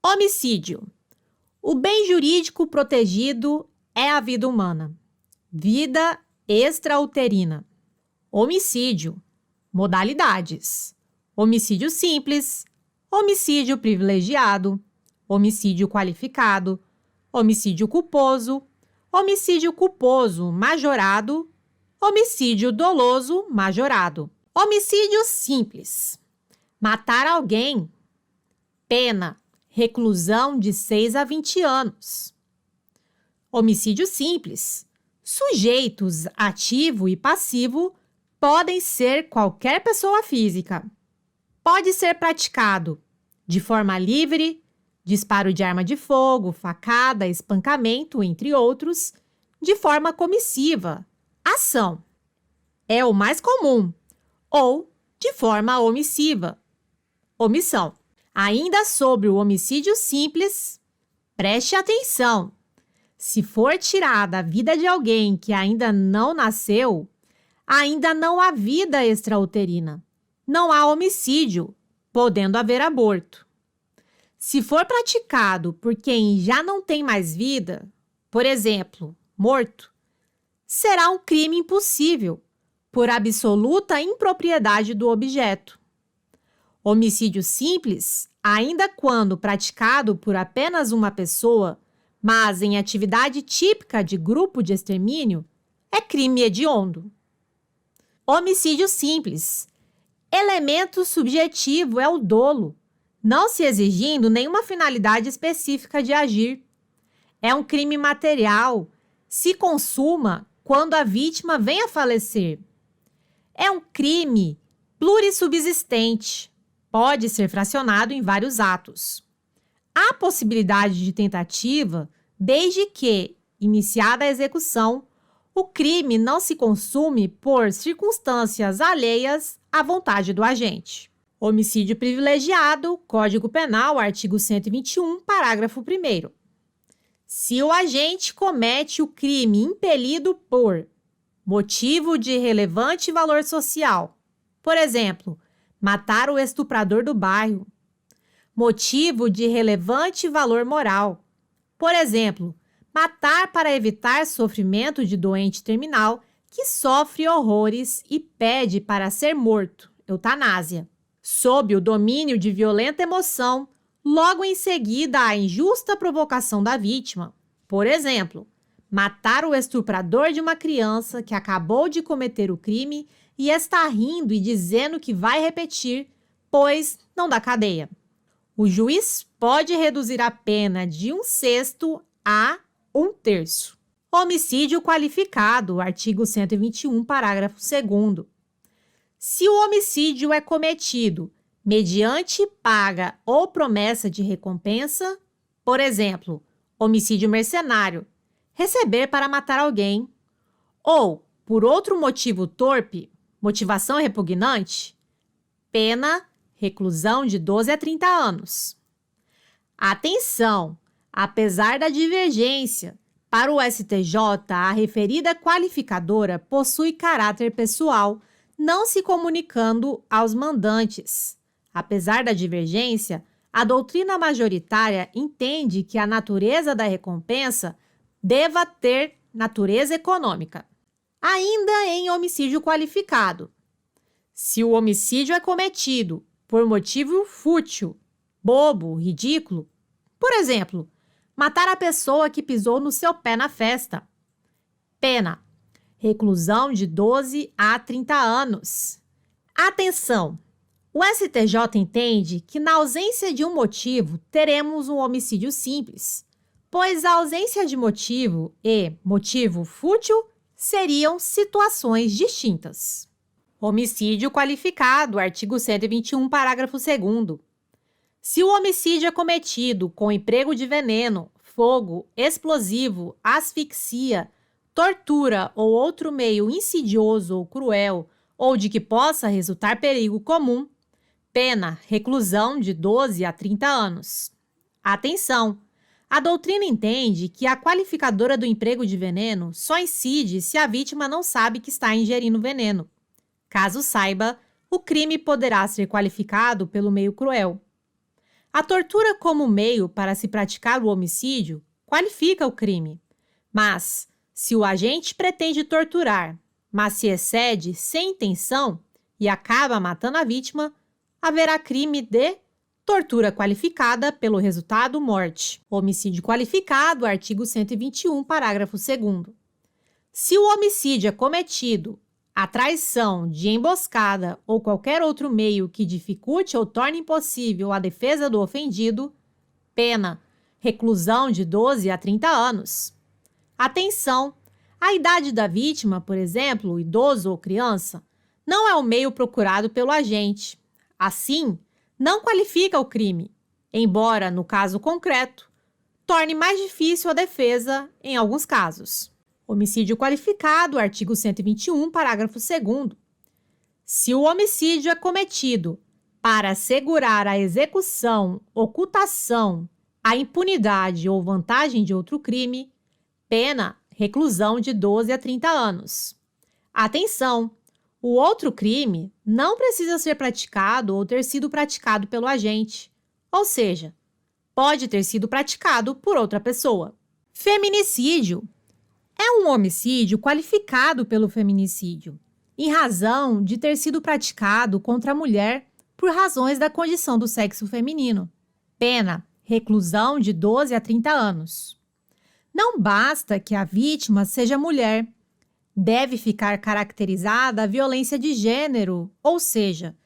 Homicídio. O bem jurídico protegido é a vida humana. Vida extrauterina. Homicídio. Modalidades: homicídio simples, homicídio privilegiado, homicídio qualificado, homicídio culposo majorado, homicídio doloso majorado. Homicídio simples: matar alguém. Pena: reclusão de 6 a 20 anos. Homicídio simples: sujeitos ativo e passivo podem ser qualquer pessoa física. Pode ser praticado de forma livre, disparo de arma de fogo, facada, espancamento, entre outros, de forma comissiva, ação. É o mais comum. Ou de forma omissiva, omissão. Ainda sobre o homicídio simples, preste atenção. Se for tirada a vida de alguém que ainda não nasceu, ainda não há vida extrauterina. Não há homicídio, podendo haver aborto. Se for praticado por quem já não tem mais vida, por exemplo, morto, será um crime impossível, por absoluta impropriedade do objeto. Homicídio simples, ainda quando praticado por apenas uma pessoa, mas em atividade típica de grupo de extermínio, é crime hediondo. Homicídio simples. Elemento subjetivo é o dolo, não se exigindo nenhuma finalidade específica de agir. É um crime material, se consuma quando a vítima vem a falecer. É um crime plurissubsistente, pode ser fracionado em vários atos. Há possibilidade de tentativa, desde que, iniciada a execução, o crime não se consume por circunstâncias alheias à vontade do agente. Homicídio privilegiado, Código Penal, artigo 121, parágrafo 1º. Se o agente comete o crime impelido por motivo de relevante valor social, por exemplo, matar o estuprador do bairro, motivo de relevante valor moral, por exemplo, matar para evitar sofrimento de doente terminal que sofre horrores e pede para ser morto, eutanásia, sob o domínio de violenta emoção, logo em seguida à injusta provocação da vítima, por exemplo, matar o estuprador de uma criança que acabou de cometer o crime e está rindo e dizendo que vai repetir, pois não dá cadeia. O juiz pode reduzir a pena de 1/6 a 1/3. Homicídio qualificado, artigo 121, parágrafo 2º. Se o homicídio é cometido mediante paga ou promessa de recompensa, por exemplo, homicídio mercenário, receber para matar alguém, ou por outro motivo torpe, motivação repugnante, pena, reclusão de 12 a 30 anos. Atenção! Apesar da divergência, para o STJ, a referida qualificadora possui caráter pessoal, não se comunicando aos mandantes. Apesar da divergência, a doutrina majoritária entende que a natureza da recompensa deva ter natureza econômica. Ainda em homicídio qualificado, se o homicídio é cometido por motivo fútil, bobo, ridículo, por exemplo, matar a pessoa que pisou no seu pé na festa. Pena: reclusão de 12 a 30 anos. Atenção! O STJ entende que, na ausência de um motivo, teremos um homicídio simples, pois a ausência de motivo e motivo fútil seriam situações distintas. Homicídio qualificado, artigo 121, parágrafo 2º. Se o homicídio é cometido com emprego de veneno, fogo, explosivo, asfixia, tortura ou outro meio insidioso ou cruel, ou de que possa resultar perigo comum, pena, reclusão de 12 a 30 anos. Atenção! A doutrina entende que a qualificadora do emprego de veneno só incide se a vítima não sabe que está ingerindo veneno. Caso saiba, o crime poderá ser qualificado pelo meio cruel. A tortura como meio para se praticar o homicídio qualifica o crime, mas se o agente pretende torturar, mas se excede sem intenção e acaba matando a vítima, haverá crime de tortura qualificada pelo resultado morte. Homicídio qualificado, artigo 121, parágrafo 2º. Se o homicídio é cometido à traição, de emboscada ou qualquer outro meio que dificulte ou torne impossível a defesa do ofendido, pena, reclusão de 12 a 30 anos. Atenção! A idade da vítima, por exemplo, idoso ou criança, não é o meio procurado pelo agente. Assim, não qualifica o crime, embora, no caso concreto, torne mais difícil a defesa em alguns casos. Homicídio qualificado, artigo 121, parágrafo 2º. Se o homicídio é cometido para assegurar a execução, ocultação, a impunidade ou vantagem de outro crime, pena, reclusão de 12 a 30 anos. Atenção! O outro crime não precisa ser praticado ou ter sido praticado pelo agente, ou seja, pode ter sido praticado por outra pessoa. Feminicídio é um homicídio qualificado pelo feminicídio, em razão de ter sido praticado contra a mulher por razões da condição do sexo feminino. Pena, reclusão de 12 a 30 anos. Não basta que a vítima seja mulher. Deve ficar caracterizada a violência de gênero, ou seja,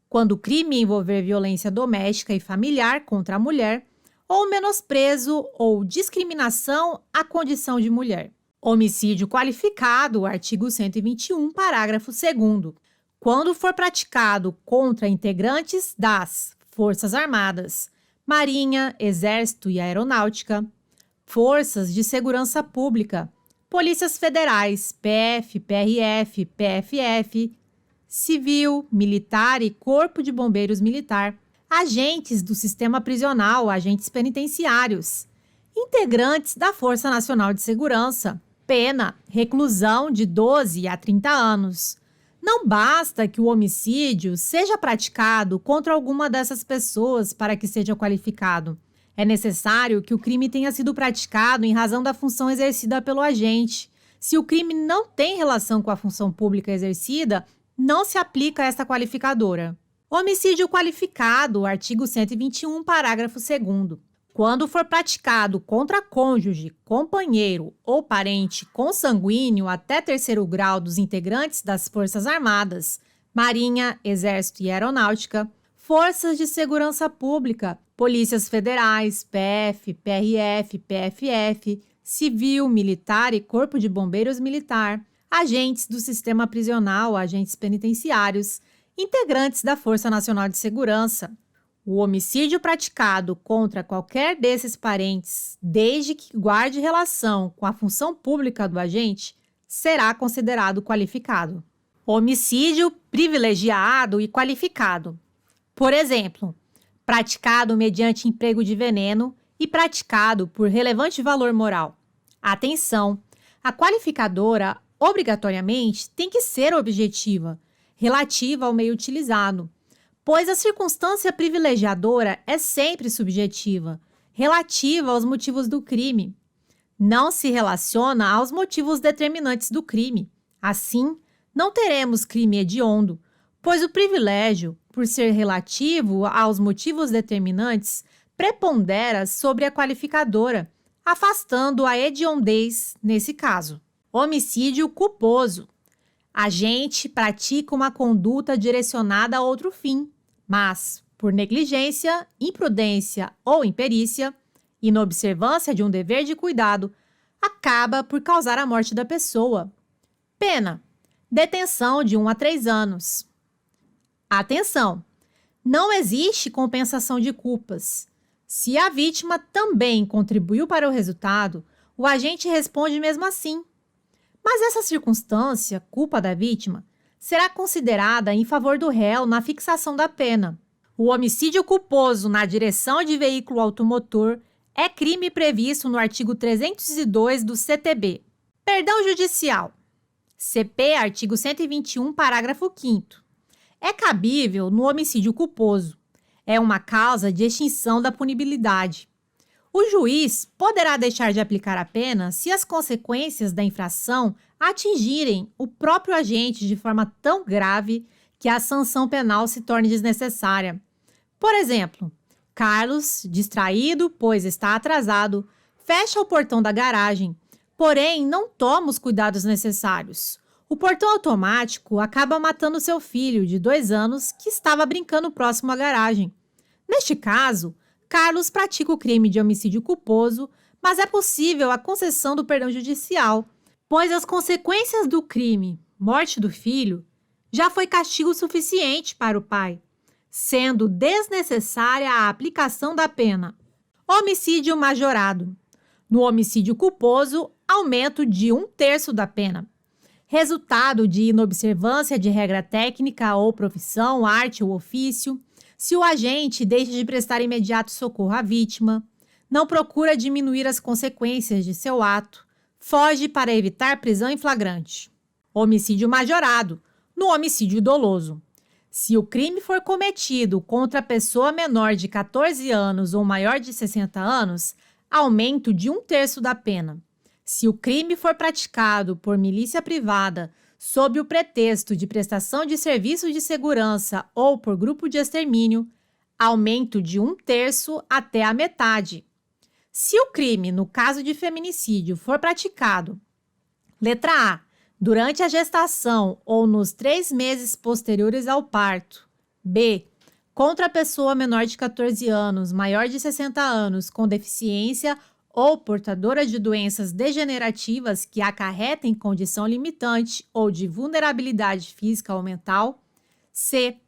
quando o crime envolver violência doméstica e familiar contra a mulher, ou menosprezo ou discriminação à condição de mulher. Homicídio qualificado, artigo 121, parágrafo 2º. Quando for praticado contra integrantes das Forças Armadas, Marinha, Exército e Aeronáutica, Forças de Segurança Pública, Polícias Federais, PF, PRF, PFF, Civil, Militar e Corpo de Bombeiros Militar, agentes do Sistema Prisional, agentes penitenciários, integrantes da Força Nacional de Segurança, pena, reclusão de 12 a 30 anos. Não basta que o homicídio seja praticado contra alguma dessas pessoas para que seja qualificado. É necessário que o crime tenha sido praticado em razão da função exercida pelo agente. Se o crime não tem relação com a função pública exercida, não se aplica esta qualificadora. Homicídio qualificado, artigo 121, parágrafo 2º. Quando for praticado contra cônjuge, companheiro ou parente consanguíneo até 3º grau dos integrantes das Forças Armadas, Marinha, Exército e Aeronáutica, Forças de Segurança Pública, Polícias Federais, PF, PRF, PFF, Civil, Militar e Corpo de Bombeiros Militar, agentes do Sistema Prisional, agentes penitenciários, integrantes da Força Nacional de Segurança. O homicídio praticado contra qualquer desses parentes, desde que guarde relação com a função pública do agente, será considerado qualificado. Homicídio privilegiado e qualificado. Por exemplo, praticado mediante emprego de veneno e praticado por relevante valor moral. Atenção! A qualificadora, obrigatoriamente, tem que ser objetiva, relativa ao meio utilizado, pois a circunstância privilegiadora é sempre subjetiva, relativa aos motivos do crime. Não se relaciona aos motivos determinantes do crime. Assim, não teremos crime hediondo, pois o privilégio, por ser relativo aos motivos determinantes, prepondera sobre a qualificadora, afastando a hediondez nesse caso. Homicídio culposo. Agente pratica uma conduta direcionada a outro fim, mas, por negligência, imprudência ou imperícia, inobservância de um dever de cuidado, acaba por causar a morte da pessoa. Pena: detenção de 1 a 3 anos. Atenção! Não existe compensação de culpas. Se a vítima também contribuiu para o resultado, o agente responde mesmo assim. Mas essa circunstância, culpa da vítima, será considerada em favor do réu na fixação da pena. O homicídio culposo na direção de veículo automotor é crime previsto no artigo 302 do CTB. Perdão judicial. CP, artigo 121, parágrafo 5º. É cabível no homicídio culposo. é uma causa de extinção da punibilidade. O juiz poderá deixar de aplicar a pena se as consequências da infração atingirem o próprio agente de forma tão grave que a sanção penal se torne desnecessária. Por exemplo, Carlos, distraído, pois está atrasado, fecha o portão da garagem, porém não toma os cuidados necessários. O portão automático acaba matando seu filho, de 2 anos, que estava brincando próximo à garagem. Neste caso, Carlos pratica o crime de homicídio culposo, mas é possível a concessão do perdão judicial, pois as consequências do crime, morte do filho, já foi castigo suficiente para o pai, sendo desnecessária a aplicação da pena. Homicídio majorado. No homicídio culposo, aumento de 1/3 da pena. Resultado de inobservância de regra técnica ou profissão, arte ou ofício, se o agente deixa de prestar imediato socorro à vítima, não procura diminuir as consequências de seu ato, foge para evitar prisão em flagrante. Homicídio majorado. No homicídio doloso. Se o crime for cometido contra pessoa menor de 14 anos ou maior de 60 anos, aumento de 1/3 da pena. Se o crime for praticado por milícia privada, sob o pretexto de prestação de serviços de segurança ou por grupo de extermínio, aumento de 1/3 até a metade. Se o crime, no caso de feminicídio, for praticado, letra A, durante a gestação ou nos 3 meses posteriores ao parto, B, contra a pessoa menor de 14 anos, maior de 60 anos, com deficiência ou portadora de doenças degenerativas que acarretem condição limitante ou de vulnerabilidade física ou mental. C.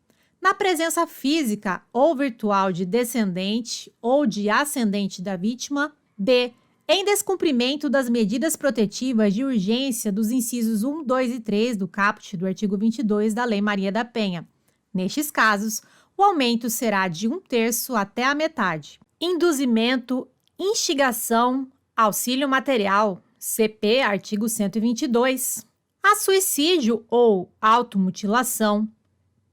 Na presença física ou virtual de descendente ou de ascendente da vítima. D. Em descumprimento das medidas protetivas de urgência dos incisos 1, 2 e 3 do caput do artigo 22 da Lei Maria da Penha. Nestes casos, o aumento será de 1/3 até a metade. Induzimento, instigação, auxílio material, CP, artigo 122. A suicídio ou automutilação,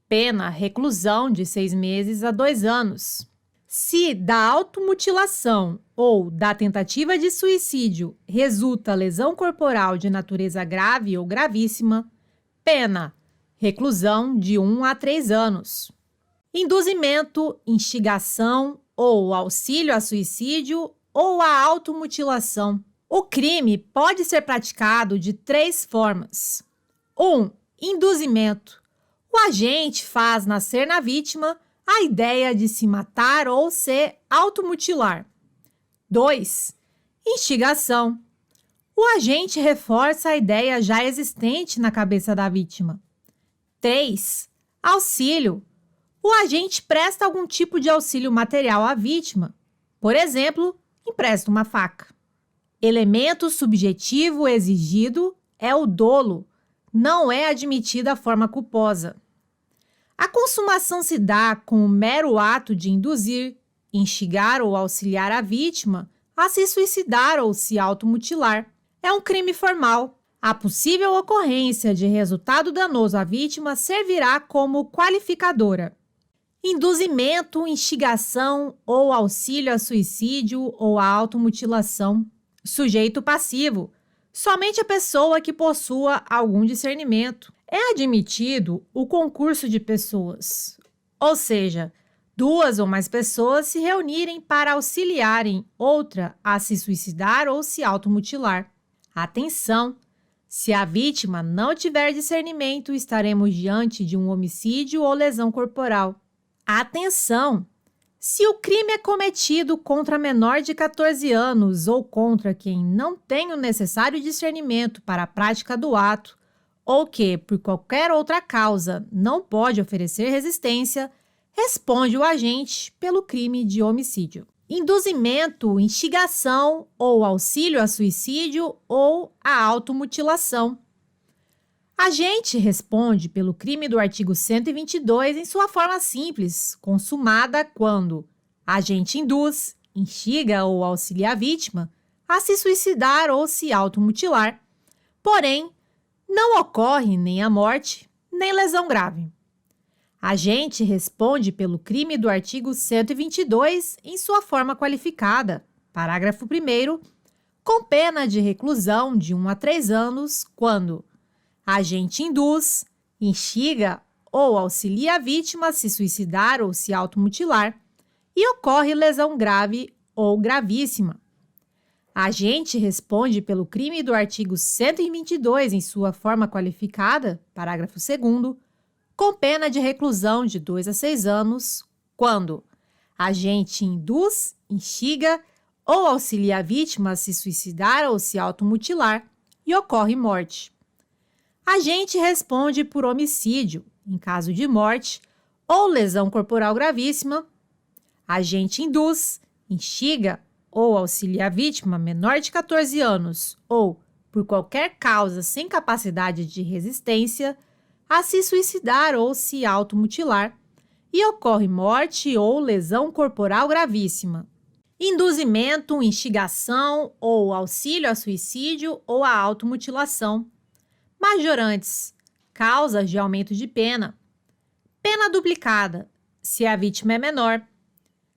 pena reclusão de 6 meses a 2 anos. Se da automutilação ou da tentativa de suicídio resulta lesão corporal de natureza grave ou gravíssima, pena reclusão de 1 a 3 anos. Induzimento, instigação ou auxílio a suicídio ou a automutilação. O crime pode ser praticado de 3 formas. 1. Induzimento. O agente faz nascer na vítima a ideia de se matar ou se automutilar. 2. Instigação. O agente reforça a ideia já existente na cabeça da vítima. 3. Auxílio. O agente presta algum tipo de auxílio material à vítima. Por exemplo, empresta uma faca. Elemento subjetivo exigido é o dolo, não é admitida a forma culposa. A consumação se dá com o mero ato de induzir, instigar ou auxiliar a vítima a se suicidar ou se automutilar. É um crime formal. A possível ocorrência de resultado danoso à vítima servirá como qualificadora. Induzimento, instigação ou auxílio a suicídio ou a automutilação. Sujeito passivo. Somente a pessoa que possua algum discernimento. É admitido o concurso de pessoas, ou seja, 2 ou mais pessoas se reunirem para auxiliarem outra a se suicidar ou se automutilar. Atenção! Se a vítima não tiver discernimento, estaremos diante de um homicídio ou lesão corporal. Atenção! Se o crime é cometido contra menor de 14 anos ou contra quem não tem o necessário discernimento para a prática do ato, ou que, por qualquer outra causa, não pode oferecer resistência, responde o agente pelo crime de homicídio. Induzimento, instigação ou auxílio a suicídio ou a automutilação. Agente responde pelo crime do artigo 122 em sua forma simples, consumada quando agente induz, instiga ou auxilia a vítima a se suicidar ou se automutilar. Porém, não ocorre nem a morte, nem lesão grave. Agente responde pelo crime do artigo 122 em sua forma qualificada, parágrafo 1º, com pena de reclusão de 1 a 3 anos quando agente induz, instiga ou auxilia a vítima a se suicidar ou se automutilar e ocorre lesão grave ou gravíssima. Agente responde pelo crime do artigo 122 em sua forma qualificada, parágrafo 2º, com pena de reclusão de 2 a 6 anos, quando agente induz, instiga ou auxilia a vítima a se suicidar ou se automutilar e ocorre morte. Agente responde por homicídio, em caso de morte ou lesão corporal gravíssima. Agente induz, instiga ou auxilia a vítima menor de 14 anos ou, por qualquer causa sem capacidade de resistência, a se suicidar ou se automutilar e ocorre morte ou lesão corporal gravíssima. Induzimento, instigação ou auxílio a suicídio ou a automutilação. Majorantes, causas de aumento de pena. Pena duplicada, se a vítima é menor.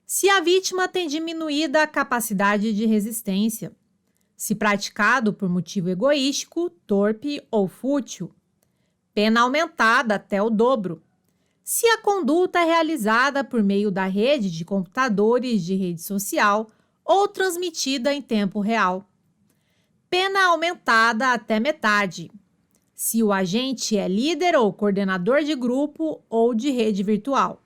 Se a vítima tem diminuída capacidade de resistência. Se praticado por motivo egoístico, torpe ou fútil. Pena aumentada até o dobro. Se a conduta é realizada por meio da rede de computadores de rede social ou transmitida em tempo real. Pena aumentada até metade. Se o agente é líder ou coordenador de grupo ou de rede virtual.